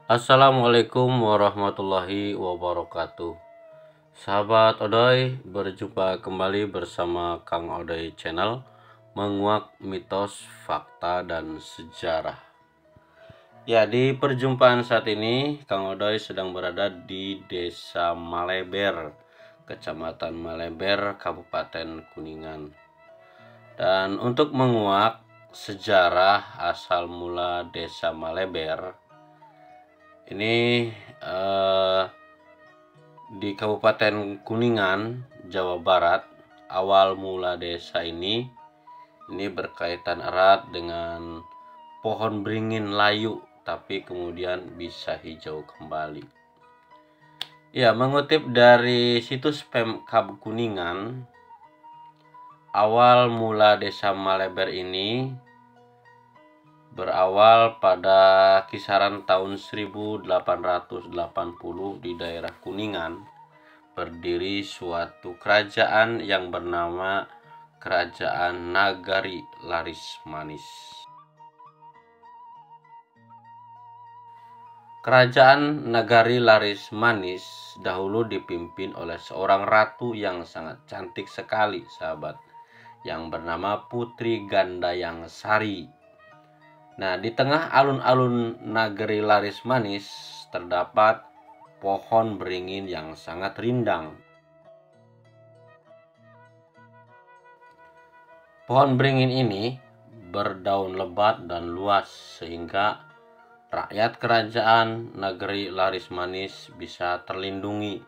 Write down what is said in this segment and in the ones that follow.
Assalamualaikum warahmatullahi wabarakatuh. Sahabat Odoy, berjumpa kembali bersama Kang Odoy Channel, menguak mitos, fakta, dan sejarah. Ya, di perjumpaan saat ini Kang Odoy sedang berada di Desa Maleber, Kecamatan Maleber, Kabupaten Kuningan. Dan untuk menguak sejarah asal mula Desa Maleber, ini di Kabupaten Kuningan, Jawa Barat. Awal mula desa ini berkaitan erat dengan pohon beringin layu, tapi kemudian bisa hijau kembali. Ya, mengutip dari situs Pemkab Kuningan, awal mula desa Maleber ini berawal pada kisaran tahun 1880 di daerah Kuningan, berdiri suatu kerajaan yang bernama Kerajaan Nagari Laris Manis. Kerajaan Nagari Laris Manis dahulu dipimpin oleh seorang ratu yang sangat cantik sekali, sahabat, yang bernama Putri Gandayang Sari. Nah, di tengah alun-alun Nagari Laris Manis terdapat pohon beringin yang sangat rindang. Pohon beringin ini berdaun lebat dan luas sehingga rakyat kerajaan Negeri Laris Manis bisa terlindungi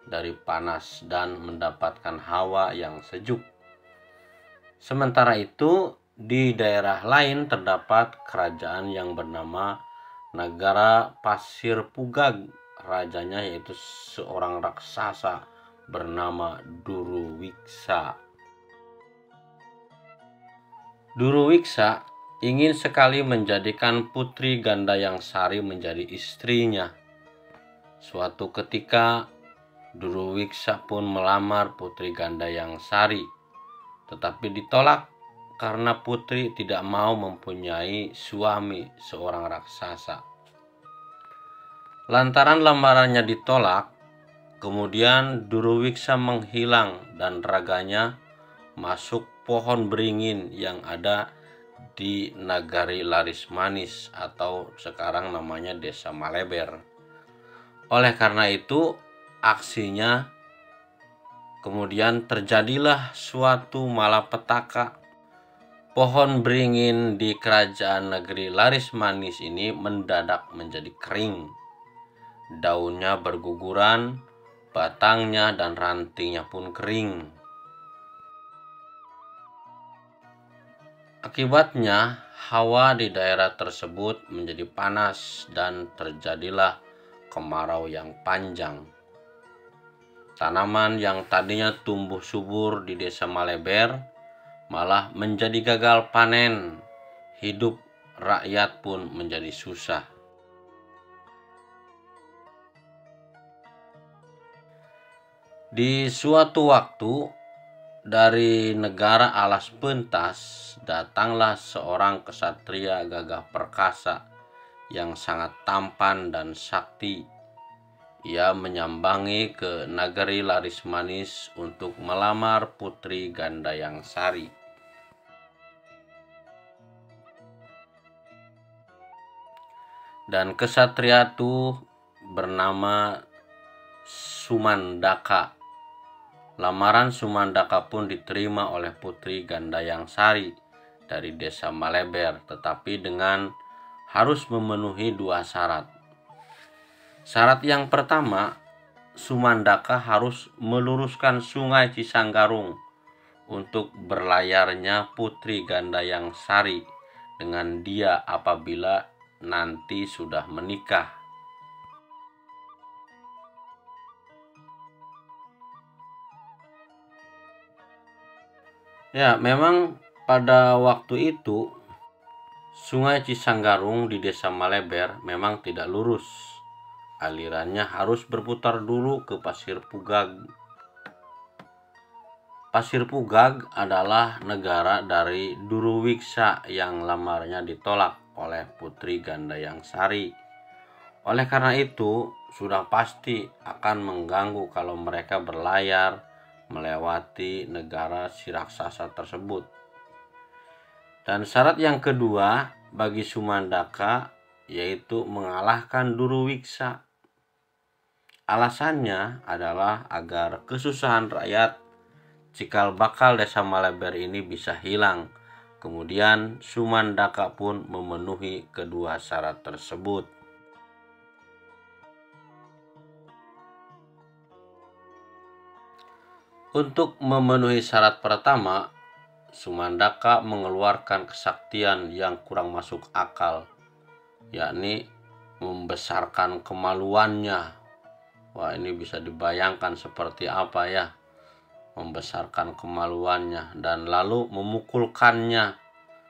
dari panas dan mendapatkan hawa yang sejuk. Sementara itu, di daerah lain terdapat kerajaan yang bernama Negara Pasir Pugag. Rajanya yaitu seorang raksasa bernama Duruwiksa. Duruwiksa ingin sekali menjadikan Putri Gandayang Sari menjadi istrinya. Suatu ketika, Duruwiksa pun melamar Putri Gandayang Sari, tetapi ditolak karena putri tidak mau mempunyai suami seorang raksasa. Lantaran lamarannya ditolak, kemudian Duruwiksa menghilang dan raganya masuk pohon beringin yang ada di Nagari Laris Manis atau sekarang namanya Desa Maleber. Oleh karena itu, aksinya kemudian terjadilah suatu malapetaka. Pohon beringin di kerajaan negeri Laris Manis ini mendadak menjadi kering. Daunnya berguguran, batangnya dan rantingnya pun kering. Akibatnya, hawa di daerah tersebut menjadi panas dan terjadilah kemarau yang panjang. Tanaman yang tadinya tumbuh subur di Desa Maleber malah menjadi gagal panen. Hidup rakyat pun menjadi susah. Di suatu waktu, dari negara alas pentas datanglah seorang kesatria gagah perkasa yang sangat tampan dan sakti. Ia menyambangi ke Nagari Laris Manis untuk melamar Putri Gandayang Sari. Dan kesatria itu bernama Sumandaka. Lamaran Sumandaka pun diterima oleh Putri Gandayang Sari dari Desa Maleber, tetapi dengan harus memenuhi dua syarat. Syarat yang pertama, Sumandaka harus meluruskan sungai Cisanggarung untuk berlayarnya Putri Gandayang Sari dengan dia apabila nanti sudah menikah. Ya, memang pada waktu itu Sungai Cisanggarung di Desa Maleber memang tidak lurus. Alirannya harus berputar dulu ke Pasir Pugag. Pasir Pugag adalah negara dari Duruwiksa yang lamarnya ditolak oleh Putri Gandayang Sari. Oleh karena itu, sudah pasti akan mengganggu kalau mereka berlayar melewati negara si raksasa tersebut. Dan syarat yang kedua bagi Sumandaka yaitu mengalahkan Duruwiksa. Alasannya adalah agar kesusahan rakyat cikal bakal desa Maleber ini bisa hilang. Kemudian Sumandaka pun memenuhi kedua syarat tersebut. Untuk memenuhi syarat pertama, Sumandaka mengeluarkan kesaktian yang kurang masuk akal, yakni membesarkan kemaluannya. Wah, ini bisa dibayangkan seperti apa ya, membesarkan kemaluannya dan lalu memukulkannya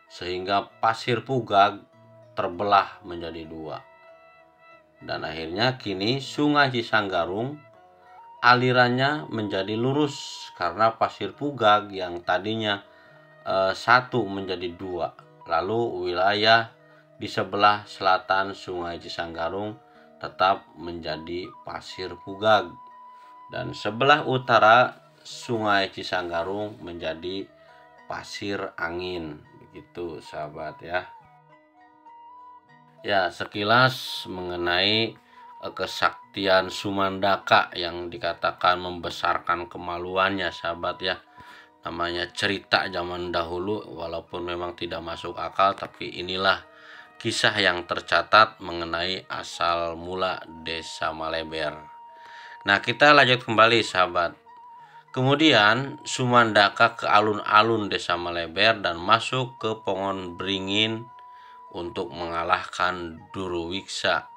sehingga pasir Pugag terbelah menjadi dua. Dan akhirnya kini Sungai Cisanggarung alirannya menjadi lurus karena pasir Pugag yang tadinya satu menjadi dua. Lalu wilayah di sebelah selatan Sungai Cisanggarung tetap menjadi pasir Pugag dan sebelah utara Sungai Cisanggarung menjadi pasir angin. Begitu sahabat ya. Ya, sekilas mengenai kesaktian Sumandaka yang dikatakan membesarkan kemaluannya sahabat ya. Namanya cerita zaman dahulu, walaupun memang tidak masuk akal, tapi inilah kisah yang tercatat mengenai asal mula desa Maleber. Nah, kita lanjut kembali sahabat. Kemudian Sumandaka ke alun-alun desa Maleber dan masuk ke Pohon Beringin untuk mengalahkan Duruwiksa.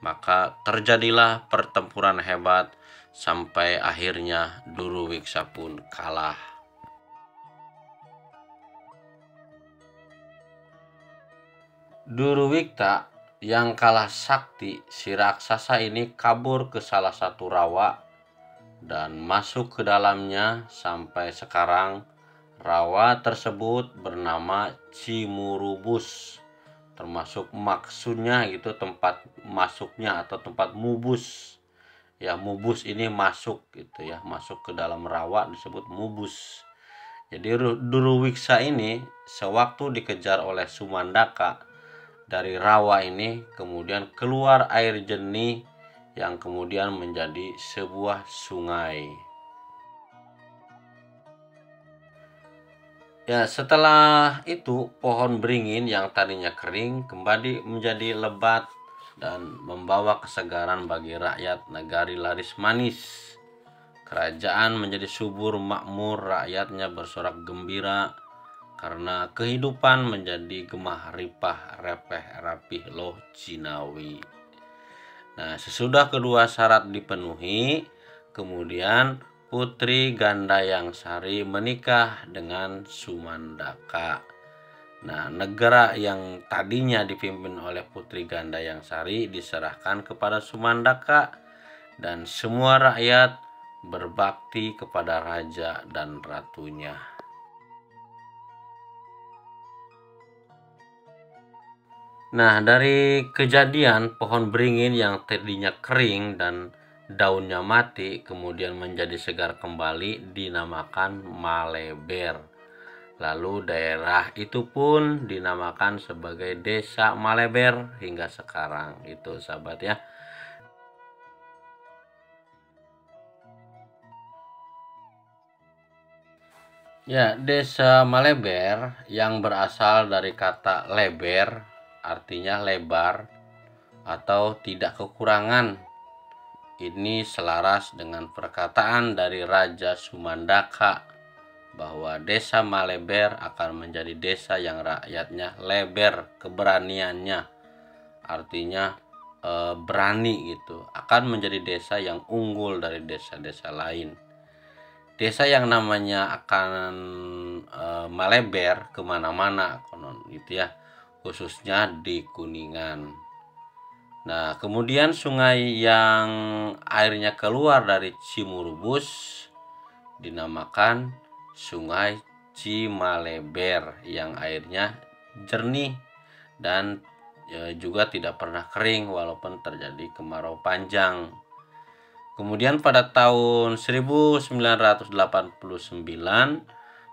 Maka terjadilah pertempuran hebat sampai akhirnya Duruwiksa pun kalah. Duruwiksa yang kalah sakti, si raksasa ini kabur ke salah satu rawa dan masuk ke dalamnya. Sampai sekarang rawa tersebut bernama Cimurubus, termasuk maksudnya gitu tempat masuknya atau tempat mubus ya. Mubus ini masuk gitu ya, masuk ke dalam rawa disebut mubus. Jadi Duruwiksa ini sewaktu dikejar oleh Sumandaka dari rawa ini, kemudian keluar air jernih yang kemudian menjadi sebuah sungai. Ya, setelah itu pohon beringin yang tadinya kering kembali menjadi lebat dan membawa kesegaran bagi rakyat negari laris manis. Kerajaan menjadi subur makmur, rakyatnya bersorak gembira karena kehidupan menjadi gemah ripah, repeh rapih loh Cinawi. Nah, sesudah kedua syarat dipenuhi, kemudian Putri Gandayang Sari menikah dengan Sumandaka. Nah, negara yang tadinya dipimpin oleh Putri Gandayang Sari diserahkan kepada Sumandaka dan semua rakyat berbakti kepada raja dan ratunya. Nah, dari kejadian pohon beringin yang tadinya kering dan daunnya mati kemudian menjadi segar kembali dinamakan Maleber. Lalu daerah itu pun dinamakan sebagai Desa Maleber hingga sekarang. Itu sahabat ya. Ya, Desa Maleber yang berasal dari kata leber, artinya lebar atau tidak kekurangan. Ini selaras dengan perkataan dari Raja Sumandaka bahwa desa Maleber akan menjadi desa yang rakyatnya leber keberaniannya, artinya berani gitu, akan menjadi desa yang unggul dari desa-desa lain. Desa yang namanya akan maleber kemana-mana konon gitu ya, khususnya di Kuningan. Nah, kemudian sungai yang airnya keluar dari Cimurubus dinamakan Sungai Cimaleber yang airnya jernih dan juga tidak pernah kering walaupun terjadi kemarau panjang. Kemudian pada tahun 1989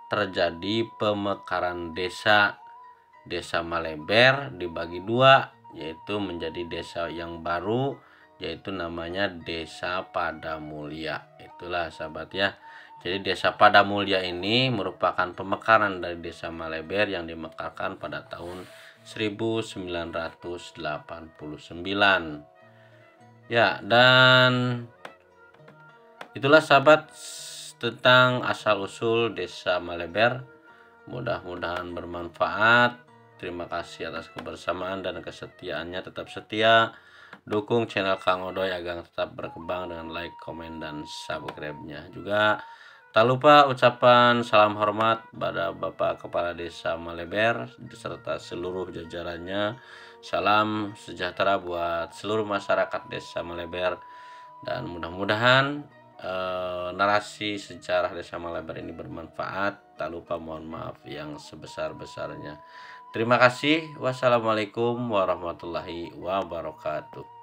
terjadi pemekaran desa. Desa Maleber dibagi dua, yaitu menjadi desa yang baru, yaitu namanya Desa Padamulya. Itulah sahabat ya. Jadi Desa Padamulya ini merupakan pemekaran dari Desa Maleber yang dimekarkan pada tahun 1989. Ya, dan itulah sahabat tentang asal-usul Desa Maleber. Mudah-mudahan bermanfaat. Terima kasih atas kebersamaan dan kesetiaannya. Tetap setia dukung channel Kang Odoy agar tetap berkembang dengan like, komen, dan subscribe-nya. Juga tak lupa ucapan salam hormat pada Bapak Kepala Desa Maleber beserta seluruh jajarannya. Salam sejahtera buat seluruh masyarakat Desa Maleber, dan mudah-mudahan narasi sejarah Desa Maleber ini bermanfaat. Tak lupa mohon maaf yang sebesar-besarnya. Terima kasih. Wassalamualaikum warahmatullahi wabarakatuh.